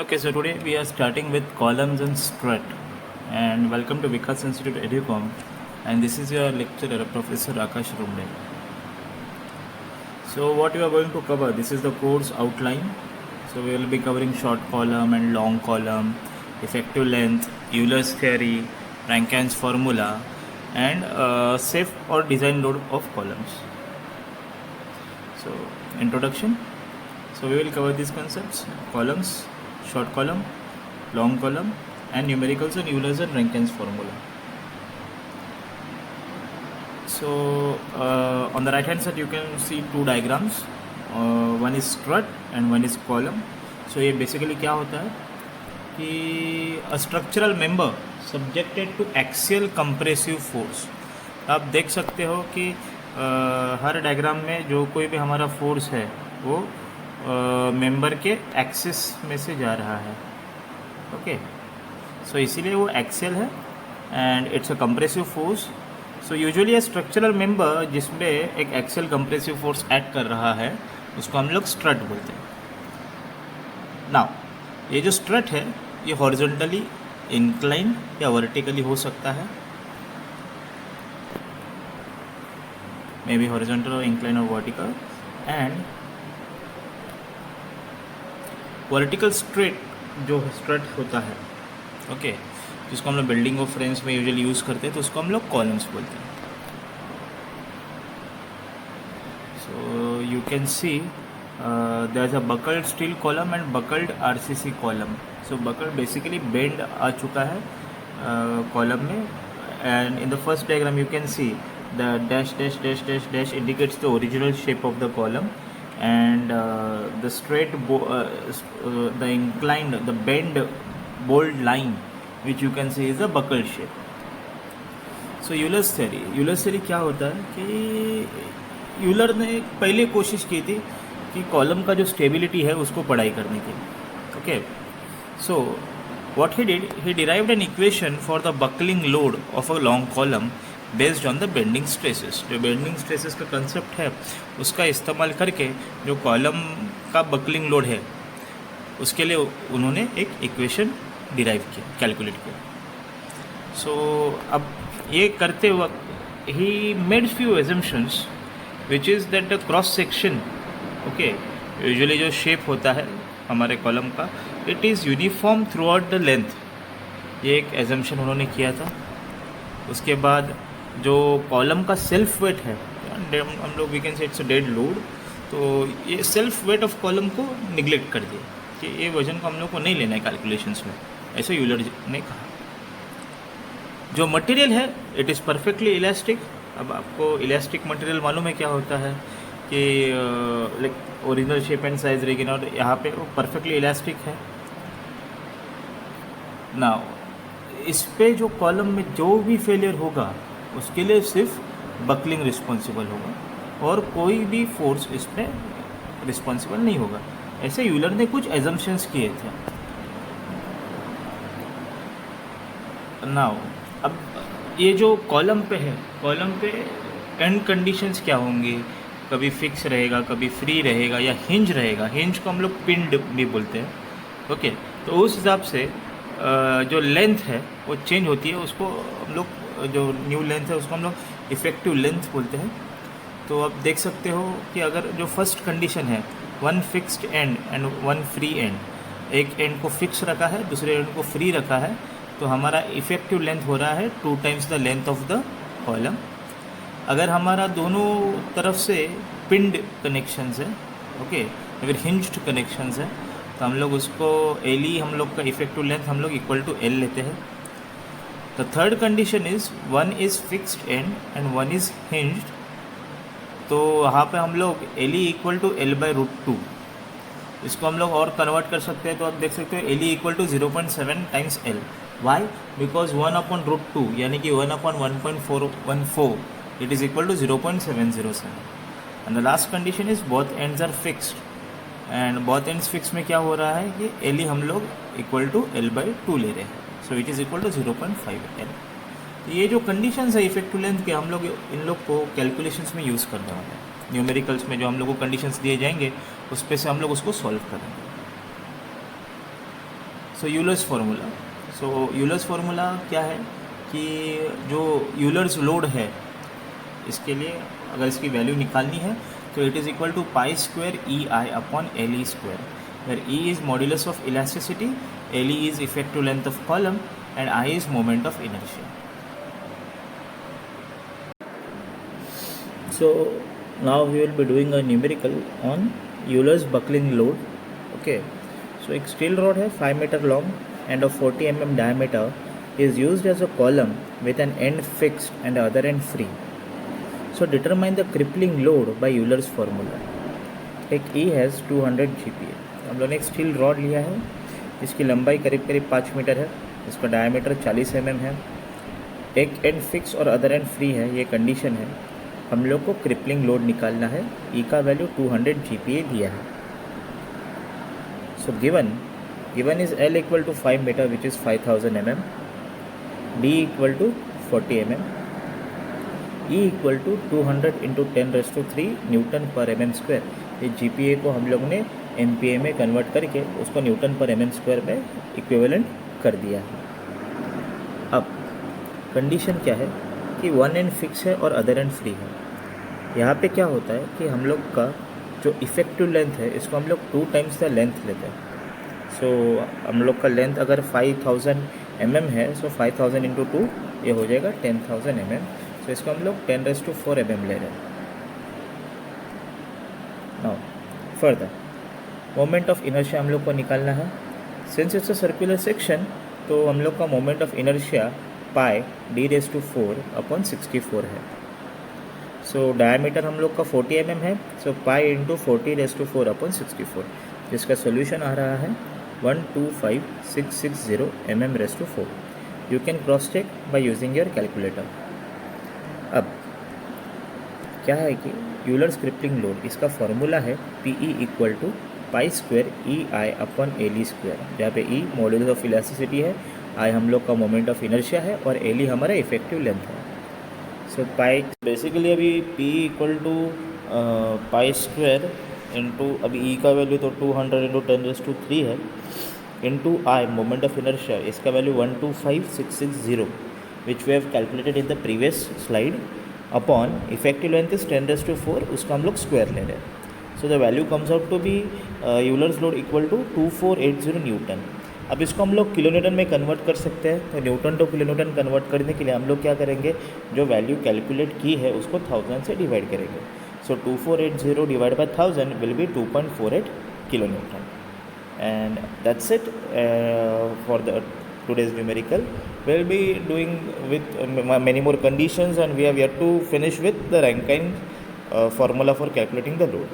Okay, so today we are starting with columns and strut, and welcome to Vikas Institute Educom, and this is your lecturer, Professor Akash Rumde. So what we are going to cover, this is the course outline. So we will be covering short column and long column, effective length, Euler's theory, Rankine's formula, and safe or design load of columns. So introduction. So we will cover these concepts: columns, short column, long column, and numericals and Euler's and Rankine's formula. So on the right hand side you can see two diagrams. One is strut and one is column. So ये basically क्या होता है कि a structural member subjected to axial compressive force. आप देख सकते हो कि हर डायग्राम में जो कोई भी हमारा फोर्स है वो मेंबर के एक्सिस में से जा रहा है. ओके, सो इसीलिए वो एक्सियल है and it's a compressive force. So usually a structural member जिसमें एक एक्सियल कंप्रेसिव फोर्स एक्ट कर रहा है उसको हम लोग स्ट्रट बोलते हैं. नाउ ये जो स्ट्रट है ये हॉरिजॉन्टली इंक्लाइन या वर्टिकली हो सकता है, मे बी हॉरिजॉन्टल और इंक्लाइन और वर्टिकल. एंड वर्टिकल स्ट्रेट जो स्ट्रट होता है, ओके, जिसको हम लोग बिल्डिंग ऑफ फ्रेम्स में यूजुअली यूज़ करते हैं तो उसको हम लोग कॉलम्स बोलते हैं. So you can see there is a buckled steel column and buckled RCC column. So buckled basically bend आ चुका है कॉलम में, and in the first diagram you can see the dash dash dash dash dash indicates the original shape of the column, and the straight the inclined, the bend bold line which you can see is the buckled shape. So Euler's theory क्या होता है कि Euler ने पहले कोशिश की थी कि कॉलम का जो स्टेबिलिटी है उसको पढ़ाई करने की. Okay, so what he did, he derived an equation for the buckling load of a long column based on the bending stresses. जो बेंडिंग स्ट्रेसेस का कंसेप्ट है उसका इस्तेमाल करके जो कॉलम का बकलिंग लोड है उसके लिए उन्होंने एक इक्वेशन डिराइव किया, कैलकुलेट किया. सो अब ये करते वक्त he made few assumptions which is that the cross section, okay, usually जो शेप होता है हमारे कॉलम का, it is uniform through out the length. ये एक एजम्पशन उन्होंने किया था. उसके बाद जो कॉलम का सेल्फ वेट है, हम लोग we can say it's a dead load, तो ये सेल्फ वेट ऑफ कॉलम को निगलेक्ट कर दिया कि ये वजन को हम लोग को नहीं लेना है कैलकुलेशंस में, ऐसे यूलर ने कहा. जो मटेरियल है इट इज़ परफेक्टली इलास्टिक. अब आपको इलास्टिक मटेरियल मालूम है क्या होता है कि like original shape and size रहेगी ना, और यहाँ पे वो परफेक्टली इलास्टिक है. नाउ इस पे जो कॉलम में जो भी फेलियर होगा उसके लिए सिर्फ बकलिंग रिस्पॉन्सिबल होगा और कोई भी फोर्स इस पर रिस्पॉन्सिबल नहीं होगा. ऐसे यूलर ने कुछ एजम्पशंस किए थे. नाउ अब ये जो कॉलम पे है, कॉलम पे एंड कंडीशंस क्या होंगी, कभी फिक्स रहेगा, कभी फ्री रहेगा, या हिंज रहेगा. हिंज को हम लोग पिंड भी बोलते हैं. ओके, तो उस हिसाब से जो लेंथ है वो चेंज होती है. उसको हम लोग जो न्यू लेंथ है उसको हम लोग इफ़ेक्टिव लेंथ बोलते हैं. तो आप देख सकते हो कि अगर जो फर्स्ट कंडीशन है one fixed and and one free and, एक एंड को फिक्स रखा है दूसरे एंड को फ्री रखा है, तो हमारा इफ़ेक्टिव लेंथ हो रहा है 2 times the length of the column. अगर हमारा दोनों तरफ से पिंड कनेक्शंस है, ओके, अगर हिंज्ड कनेक्शंस है, तो हम लोग उसको एल ही हम लोग का इफेक्टिव लेंथ हम लोग इक्वल टू एल लेते हैं. The third condition is one is fixed and and one is hinged, तो वहाँ पे हम लोग एल ही equal to L by root 2. इसको हम लोग और कन्वर्ट कर सकते हैं, तो आप देख सकते हो एल ही equal to 0.7 times L. Why? Because 1/√2 यानी कि 1/1.414 it is equal to 0.707. And the last condition is both ends are fixed, and both ends fixed में क्या हो रहा है कि एल ही हम लोग इक्वल टू एल बाई 2 ले रहे हैं, so it is equal to 0.5 L. तो ये जो कंडीशंस है इफेक्टिव लेंथ के, हम लोग इन लोग को कैलकुलेशंस में यूज़ करने वाले हैं. न्यूमेरिकल्स में जो हम लोग को कंडीशंस दिए जाएंगे उस पे से हम लोग उसको सॉल्व करेंगे. सो यूलर्स फार्मूला, यूलर्स फार्मूला क्या है कि जो यूलर्स लोड है इसके लिए अगर इसकी वैल्यू निकालनी है तो it is equal to pi square E I upon L E square, where E is modulus of elasticity, L E is effective length of column and I is moment of inertia. So now we will be doing a numerical on Euler's buckling load. Okay, so एक steel rod है 5 meter long and of 40 mm diameter is used as a column with an end fixed and the other end free. So determine the crippling load by Euler's formula. एक E has 200 GPa. हम लोगों ने एक steel rod लिया है, इसकी लंबाई करीब करीब 5 मीटर है, इसका डायमीटर 40 mm है, एक एंड फिक्स और अदर एंड फ्री है, ये कंडीशन है. हम लोग को क्रिपलिंग लोड निकालना है. ई का वैल्यू 200 GPa दिया है. So given is L equal to 5 metre which is 5000 mm, D equal to 40 mm, E equal to 200 into 10⁻³ newton per mm square. ये GPa को हम लोग ने MPa में कन्वर्ट करके उसको न्यूटन पर mm स्क्वायर में इक्विवेलेंट कर दिया है. अब कंडीशन क्या है कि वन एंड फिक्स है और अदर एंड फ्री है. यहाँ पे क्या होता है कि हम लोग का जो इफ़ेक्टिव लेंथ है इसको हम लोग 2 टाइम्स द लेंथ लेते हैं. सो हम लोग का लेंथ अगर 5000 mm है, सो 5000 इंटू 2 ये हो जाएगा 10,000 mm. सो इसको हम लोग 10⁻⁴ mm ले रहे हैं. Now further moment of inertia हम लोग को निकालना है. Since it's a circular section तो हम लोग का moment of inertia pi d⁴ upon 64 है. सो डायमीटर हम लोग का 40 mm है, सो पाई इंटू 40⁻⁴ अपॉन 64, जिसका सोल्यूशन आ रहा है 125,660 mm⁻⁴. You can cross check by using your calculator. अब क्या है कि यूलर्स क्रिपलिंग लोड, इसका फॉर्मूला है PE equal to pi square E I upon L E square, जहाँ पे E मॉड्यूलस ऑफ इलास्टिसिटी है, आई हम लोग का मोमेंट ऑफ इनर्शिया है और एल ई हमारा इफेक्टिव लेंथ है. सो पाई बेसिकली अभी P equal to pi square into अभी E का वैल्यू तो 200 इंटू 10⁻³ है, into I moment of inertia, इसका value 125,660 which we have calculated in the previous slide, upon effective length is 10⁻⁴, उसका हम लोग स्क्वायर ले रहे हैं. So the value comes out to be Euler's load equal to 2480 newton. अब इसको हम लोग किलोन्यूटन में कन्वर्ट कर सकते हैं. तो न्यूटन टू किलोन्यूटन कन्वर्ट करने के लिए हम लोग क्या करेंगे, जो वैल्यू कैलकुलेट की है उसको 1000 से डिवाइड करेंगे. सो 2480 divide by 1000 will be 2.48 kilonewton. And that's it for the today's numerical. We'll be doing with many more conditions, and we have yet to finish with the Rankine formula for calculating the load.